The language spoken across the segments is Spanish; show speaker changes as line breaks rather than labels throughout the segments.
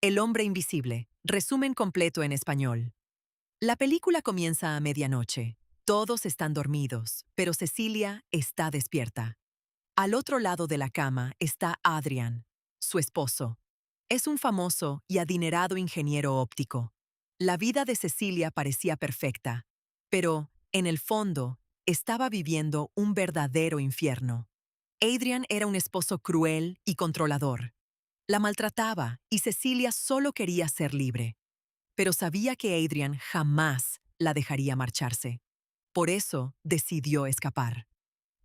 El hombre invisible. Resumen completo en español. La película comienza a medianoche. Todos están dormidos, pero Cecilia está despierta. Al otro lado de la cama está Adrian, su esposo. Es un famoso y adinerado ingeniero óptico. La vida de Cecilia parecía perfecta, pero, en el fondo, estaba viviendo un verdadero infierno. Adrian era un esposo cruel y controlador. La maltrataba y Cecilia solo quería ser libre. Pero sabía que Adrian jamás la dejaría marcharse. Por eso decidió escapar.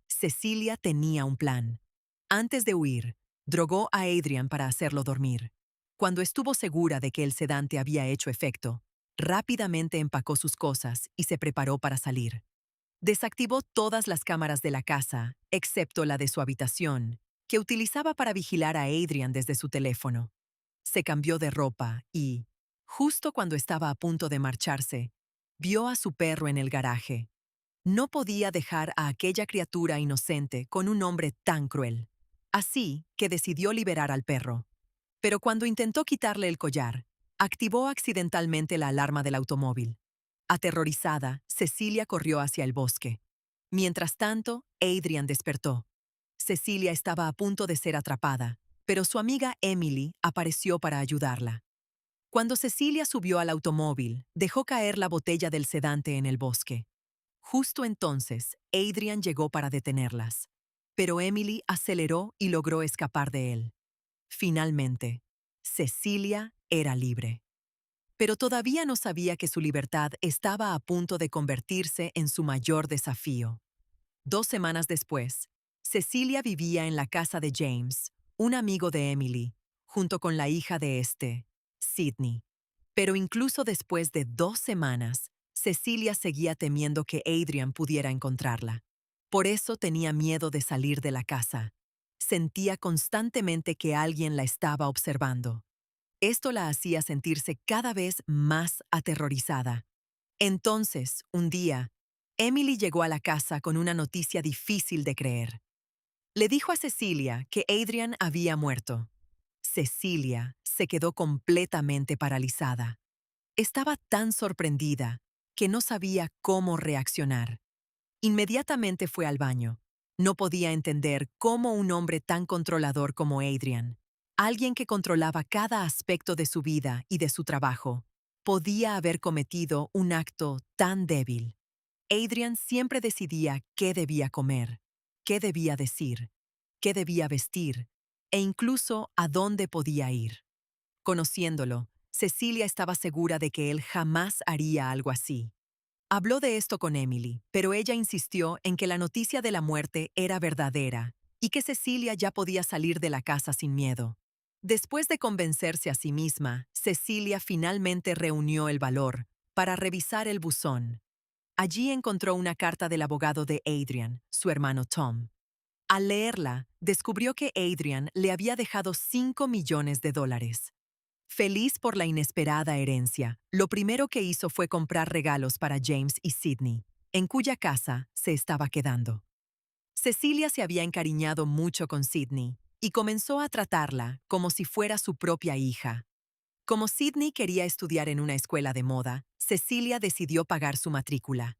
Cecilia tenía un plan. Antes de huir, drogó a Adrian para hacerlo dormir. Cuando estuvo segura de que el sedante había hecho efecto, rápidamente empacó sus cosas y se preparó para salir. Desactivó todas las cámaras de la casa, excepto la de su habitación, que utilizaba para vigilar a Adrian desde su teléfono. Se cambió de ropa y, justo cuando estaba a punto de marcharse, vio a su perro en el garaje. No podía dejar a aquella criatura inocente con un hombre tan cruel. Así que decidió liberar al perro. Pero cuando intentó quitarle el collar, activó accidentalmente la alarma del automóvil. Aterrorizada, Cecilia corrió hacia el bosque. Mientras tanto, Adrian despertó. Cecilia estaba a punto de ser atrapada, pero su amiga Emily apareció para ayudarla. Cuando Cecilia subió al automóvil, dejó caer la botella del sedante en el bosque. Justo entonces, Adrian llegó para detenerlas. Pero Emily aceleró y logró escapar de él. Finalmente, Cecilia era libre. Pero todavía no sabía que su libertad estaba a punto de convertirse en su mayor desafío. 2 semanas después, Cecilia vivía en la casa de James, un amigo de Emily, junto con la hija de este, Sydney. Pero incluso después de 2 semanas, Cecilia seguía temiendo que Adrian pudiera encontrarla. Por eso tenía miedo de salir de la casa. Sentía constantemente que alguien la estaba observando. Esto la hacía sentirse cada vez más aterrorizada. Entonces, un día, Emily llegó a la casa con una noticia difícil de creer. Le dijo a Cecilia que Adrian había muerto. Cecilia se quedó completamente paralizada. Estaba tan sorprendida que no sabía cómo reaccionar. Inmediatamente fue al baño. No podía entender cómo un hombre tan controlador como Adrian, alguien que controlaba cada aspecto de su vida y de su trabajo, podía haber cometido un acto tan débil. Adrian siempre decidía qué debía comer, qué debía decir, qué debía vestir e incluso a dónde podía ir. Conociéndolo, Cecilia estaba segura de que él jamás haría algo así. Habló de esto con Emily, pero ella insistió en que la noticia de la muerte era verdadera y que Cecilia ya podía salir de la casa sin miedo. Después de convencerse a sí misma, Cecilia finalmente reunió el valor para revisar el buzón. Allí encontró una carta del abogado de Adrian, su hermano Tom. Al leerla, descubrió que Adrian le había dejado $5 millones. Feliz por la inesperada herencia, lo primero que hizo fue comprar regalos para James y Sydney, en cuya casa se estaba quedando. Cecilia se había encariñado mucho con Sydney y comenzó a tratarla como si fuera su propia hija. Como Sydney quería estudiar en una escuela de moda, Cecilia decidió pagar su matrícula.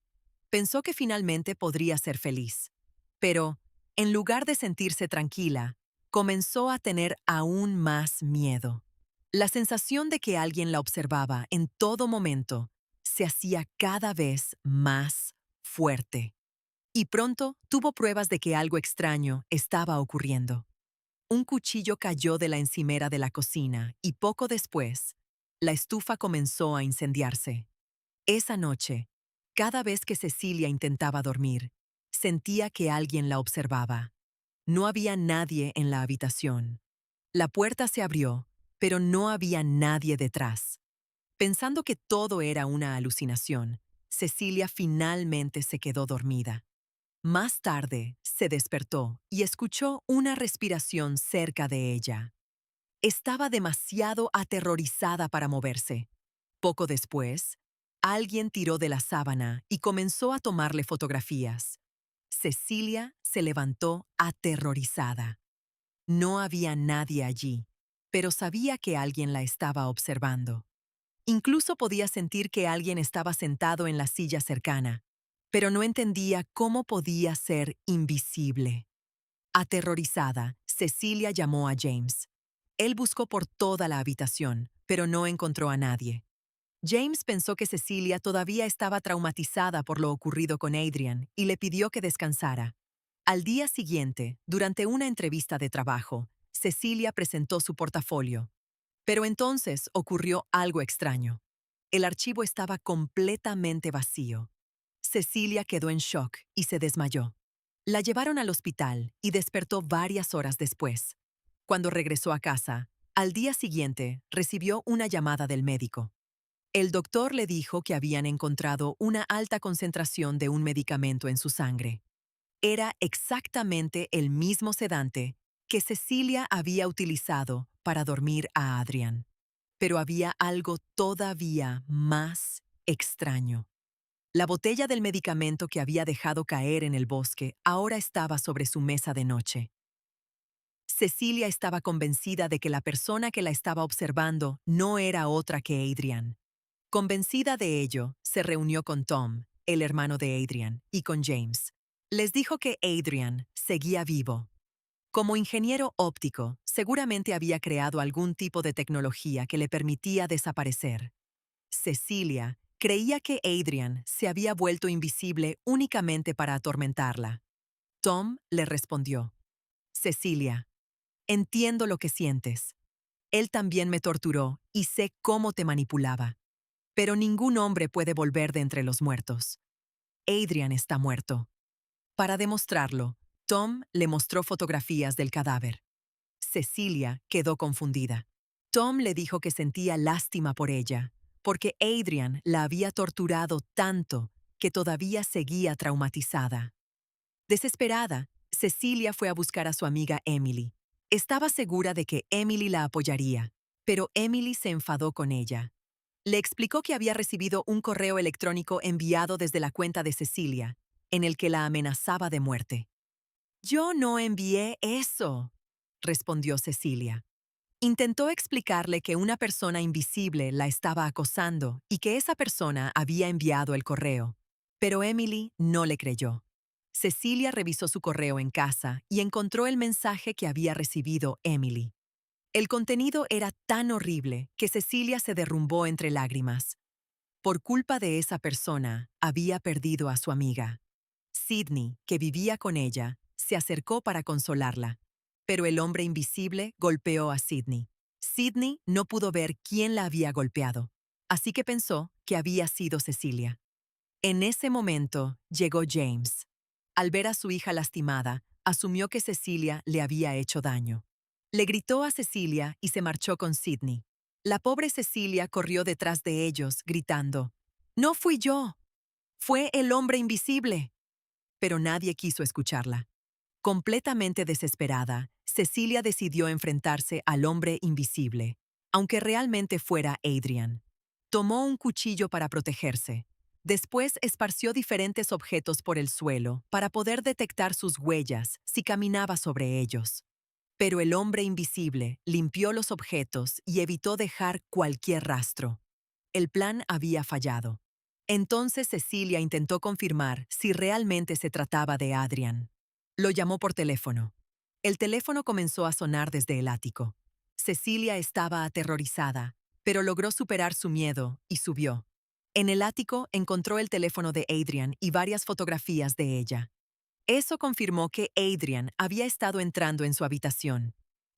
Pensó que finalmente podría ser feliz. Pero, en lugar de sentirse tranquila, comenzó a tener aún más miedo. La sensación de que alguien la observaba en todo momento se hacía cada vez más fuerte. Y pronto tuvo pruebas de que algo extraño estaba ocurriendo. Un cuchillo cayó de la encimera de la cocina y poco después, la estufa comenzó a incendiarse. Esa noche, cada vez que Cecilia intentaba dormir, sentía que alguien la observaba. No había nadie en la habitación. La puerta se abrió, pero no había nadie detrás. Pensando que todo era una alucinación, Cecilia finalmente se quedó dormida. Más tarde, se despertó y escuchó una respiración cerca de ella. Estaba demasiado aterrorizada para moverse. Poco después, alguien tiró de la sábana y comenzó a tomarle fotografías. Cecilia se levantó aterrorizada. No había nadie allí. pero sabía que alguien la estaba observando. Incluso podía sentir que alguien estaba sentado en la silla cercana, pero no entendía cómo podía ser invisible. Aterrorizada, Cecilia llamó a James. Él buscó por toda la habitación, pero no encontró a nadie. James pensó que Cecilia todavía estaba traumatizada por lo ocurrido con Adrian y le pidió que descansara. Al día siguiente, durante una entrevista de trabajo, Cecilia presentó su portafolio. Pero entonces ocurrió algo extraño. El archivo estaba completamente vacío. Cecilia quedó en shock y se desmayó. La llevaron al hospital y despertó varias horas después. Cuando regresó a casa, al día siguiente recibió una llamada del médico. El doctor le dijo que habían encontrado una alta concentración de un medicamento en su sangre. Era exactamente el mismo sedante que Cecilia había utilizado para dormir a Adrian. Pero había algo todavía más extraño. La botella del medicamento que había dejado caer en el bosque ahora estaba sobre su mesa de noche. Cecilia estaba convencida de que la persona que la estaba observando no era otra que Adrian. Convencida de ello, se reunió con Tom, el hermano de Adrian, y con James. Les dijo que Adrian seguía vivo. Como ingeniero óptico, seguramente había creado algún tipo de tecnología que le permitía desaparecer. Cecilia creía que Adrian se había vuelto invisible únicamente para atormentarla. Tom le respondió: Cecilia, entiendo lo que sientes. Él también me torturó y sé cómo te manipulaba. Pero ningún hombre puede volver de entre los muertos. Adrian está muerto. Para demostrarlo, Tom le mostró fotografías del cadáver. Cecilia quedó confundida. Tom le dijo que sentía lástima por ella, porque Adrian la había torturado tanto que todavía seguía traumatizada. Desesperada, Cecilia fue a buscar a su amiga Emily. Estaba segura de que Emily la apoyaría, pero Emily se enfadó con ella. Le explicó que había recibido un correo electrónico enviado desde la cuenta de Cecilia, en el que la amenazaba de muerte. «Yo no envié eso», respondió Cecilia. Intentó explicarle que una persona invisible la estaba acosando y que esa persona había enviado el correo, pero Emily no le creyó. Cecilia revisó su correo en casa y encontró el mensaje que había recibido Emily. El contenido era tan horrible que Cecilia se derrumbó entre lágrimas. Por culpa de esa persona, había perdido a su amiga. Sidney, que vivía con ella, se acercó para consolarla, pero el hombre invisible golpeó a Sidney. Sidney no pudo ver quién la había golpeado, así que pensó que había sido Cecilia. En ese momento llegó James. Al ver a su hija lastimada, asumió que Cecilia le había hecho daño. Le gritó a Cecilia y se marchó con Sidney. La pobre Cecilia corrió detrás de ellos, gritando: «¡No fui yo! ¡Fue el hombre invisible!». Pero nadie quiso escucharla. Completamente desesperada, Cecilia decidió enfrentarse al hombre invisible, aunque realmente fuera Adrian. Tomó un cuchillo para protegerse. Después esparció diferentes objetos por el suelo para poder detectar sus huellas si caminaba sobre ellos. Pero el hombre invisible limpió los objetos y evitó dejar cualquier rastro. El plan había fallado. Entonces Cecilia intentó confirmar si realmente se trataba de Adrian. Lo llamó por teléfono. El teléfono comenzó a sonar desde el ático. Cecilia estaba aterrorizada, pero logró superar su miedo y subió. En el ático encontró el teléfono de Adrian y varias fotografías de ella. Eso confirmó que Adrian había estado entrando en su habitación.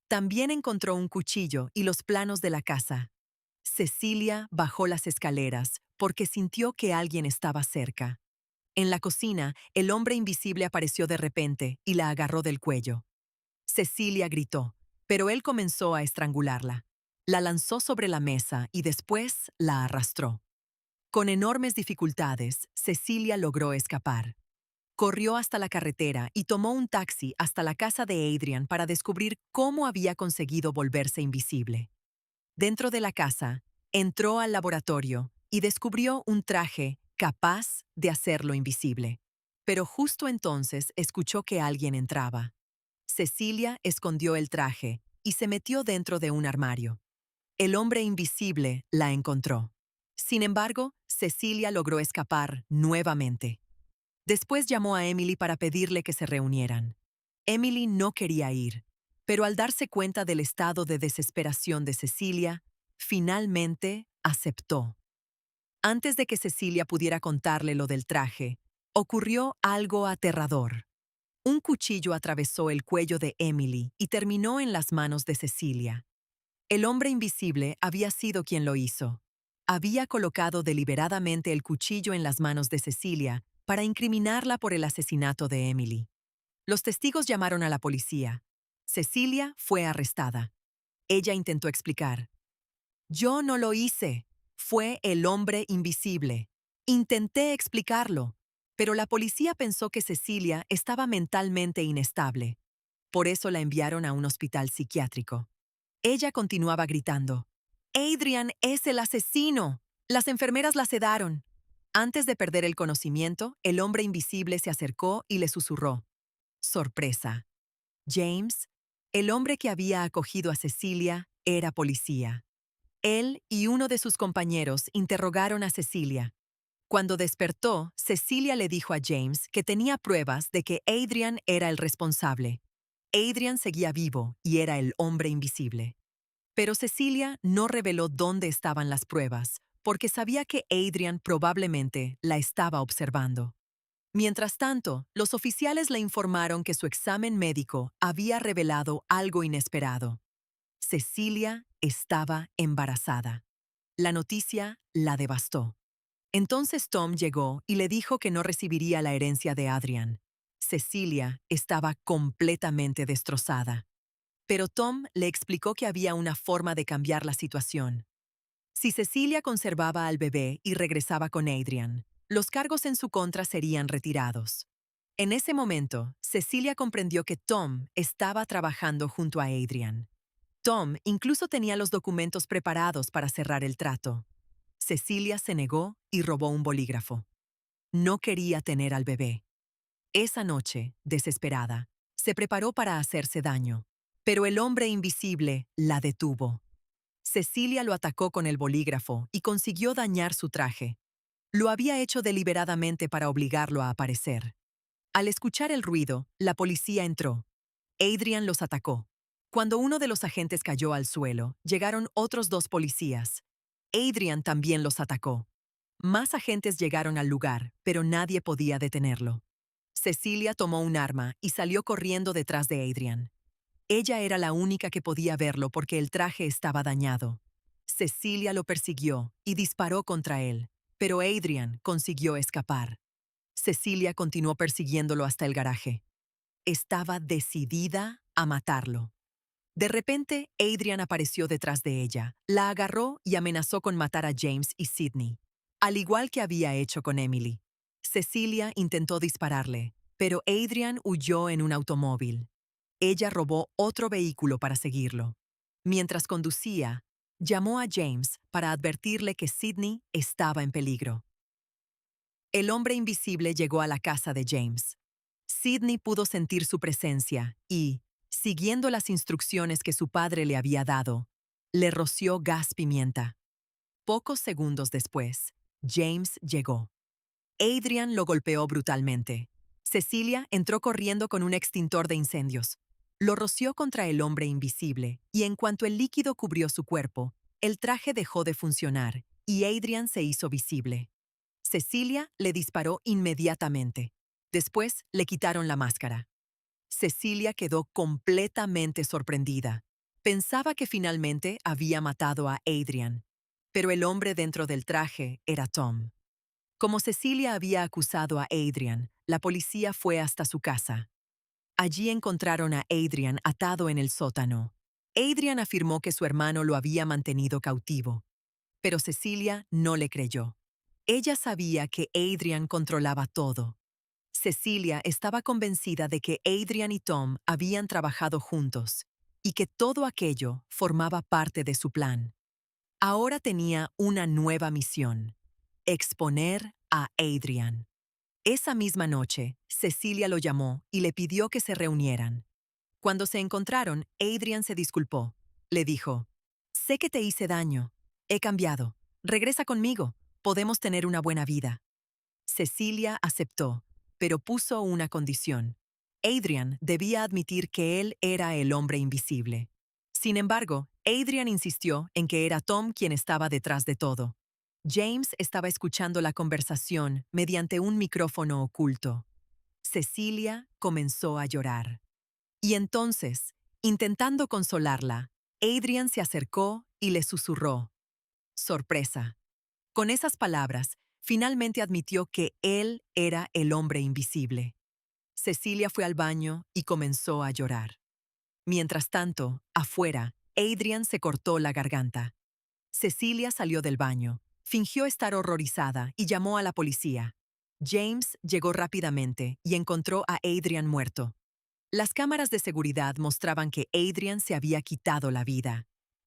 También encontró un cuchillo y los planos de la casa. Cecilia bajó las escaleras porque sintió que alguien estaba cerca. En la cocina, el hombre invisible apareció de repente y la agarró del cuello. Cecilia gritó, pero él comenzó a estrangularla. La lanzó sobre la mesa y después la arrastró. Con enormes dificultades, Cecilia logró escapar. Corrió hasta la carretera y tomó un taxi hasta la casa de Adrian para descubrir cómo había conseguido volverse invisible. Dentro de la casa, entró al laboratorio y descubrió un traje capaz de hacerlo invisible. Pero justo entonces escuchó que alguien entraba. Cecilia escondió el traje y se metió dentro de un armario. El hombre invisible la encontró. Sin embargo, Cecilia logró escapar nuevamente. Después llamó a Emily para pedirle que se reunieran. Emily no quería ir, pero al darse cuenta del estado de desesperación de Cecilia, finalmente aceptó. Antes de que Cecilia pudiera contarle lo del traje, ocurrió algo aterrador. Un cuchillo atravesó el cuello de Emily y terminó en las manos de Cecilia. El hombre invisible había sido quien lo hizo. Había colocado deliberadamente el cuchillo en las manos de Cecilia para incriminarla por el asesinato de Emily. Los testigos llamaron a la policía. Cecilia fue arrestada. Ella intentó explicar. Yo no lo hice. Fue el hombre invisible. Intenté explicarlo, pero la policía pensó que Cecilia estaba mentalmente inestable. Por eso la enviaron a un hospital psiquiátrico. Ella continuaba gritando. Adrian es el asesino. Las enfermeras la sedaron. Antes de perder el conocimiento, el hombre invisible se acercó y le susurró. Sorpresa. James, el hombre que había acogido a Cecilia, era policía. Él y uno de sus compañeros interrogaron a Cecilia. Cuando despertó, Cecilia le dijo a James que tenía pruebas de que Adrian era el responsable. Adrian seguía vivo y era el hombre invisible. Pero Cecilia no reveló dónde estaban las pruebas, porque sabía que Adrian probablemente la estaba observando. Mientras tanto, los oficiales le informaron que su examen médico había revelado algo inesperado. Cecilia estaba embarazada. La noticia la devastó. Entonces Tom llegó y le dijo que no recibiría la herencia de Adrian. Cecilia estaba completamente destrozada. Pero Tom le explicó que había una forma de cambiar la situación. Si Cecilia conservaba al bebé y regresaba con Adrian, los cargos en su contra serían retirados. En ese momento, Cecilia comprendió que Tom estaba trabajando junto a Adrian. Tom incluso tenía los documentos preparados para cerrar el trato. Cecilia se negó y robó un bolígrafo. No quería tener al bebé. Esa noche, desesperada, se preparó para hacerse daño, pero el hombre invisible la detuvo. Cecilia lo atacó con el bolígrafo y consiguió dañar su traje. Lo había hecho deliberadamente para obligarlo a aparecer. Al escuchar el ruido, la policía entró. Adrian los atacó. Cuando uno de los agentes cayó al suelo, llegaron otros dos policías. Adrian también los atacó. Más agentes llegaron al lugar, pero nadie podía detenerlo. Cecilia tomó un arma y salió corriendo detrás de Adrian. Ella era la única que podía verlo porque el traje estaba dañado. Cecilia lo persiguió y disparó contra él, pero Adrian consiguió escapar. Cecilia continuó persiguiéndolo hasta el garaje. Estaba decidida a matarlo. De repente, Adrian apareció detrás de ella, la agarró y amenazó con matar a James y Sydney, al igual que había hecho con Emily. Cecilia intentó dispararle, pero Adrian huyó en un automóvil. Ella robó otro vehículo para seguirlo. Mientras conducía, llamó a James para advertirle que Sydney estaba en peligro. El hombre invisible llegó a la casa de James. Sydney pudo sentir su presencia y, siguiendo las instrucciones que su padre le había dado, le roció gas pimienta. Pocos segundos después, James llegó. Adrian lo golpeó brutalmente. Cecilia entró corriendo con un extintor de incendios. Lo roció contra el hombre invisible y en cuanto el líquido cubrió su cuerpo, el traje dejó de funcionar y Adrian se hizo visible. Cecilia le disparó inmediatamente. Después le quitaron la máscara. Cecilia quedó completamente sorprendida. Pensaba que finalmente había matado a Adrian, pero el hombre dentro del traje era Tom. Como Cecilia había acusado a Adrian, la policía fue hasta su casa. Allí encontraron a Adrian atado en el sótano. Adrian afirmó que su hermano lo había mantenido cautivo, pero Cecilia no le creyó. Ella sabía que Adrian controlaba todo. Cecilia estaba convencida de que Adrian y Tom habían trabajado juntos y que todo aquello formaba parte de su plan. Ahora tenía una nueva misión: exponer a Adrian. Esa misma noche, Cecilia lo llamó y le pidió que se reunieran. Cuando se encontraron, Adrian se disculpó. Le dijo, sé que te hice daño. He cambiado. Regresa conmigo. Podemos tener una buena vida. Cecilia aceptó, pero puso una condición. Adrian debía admitir que él era el hombre invisible. Sin embargo, Adrian insistió en que era Tom quien estaba detrás de todo. James estaba escuchando la conversación mediante un micrófono oculto. Cecilia comenzó a llorar. Y entonces, intentando consolarla, Adrian se acercó y le susurró. Sorpresa. Con esas palabras, finalmente admitió que él era el hombre invisible. Cecilia fue al baño y comenzó a llorar. Mientras tanto, afuera, Adrian se cortó la garganta. Cecilia salió del baño, fingió estar horrorizada y llamó a la policía. James llegó rápidamente y encontró a Adrian muerto. Las cámaras de seguridad mostraban que Adrian se había quitado la vida.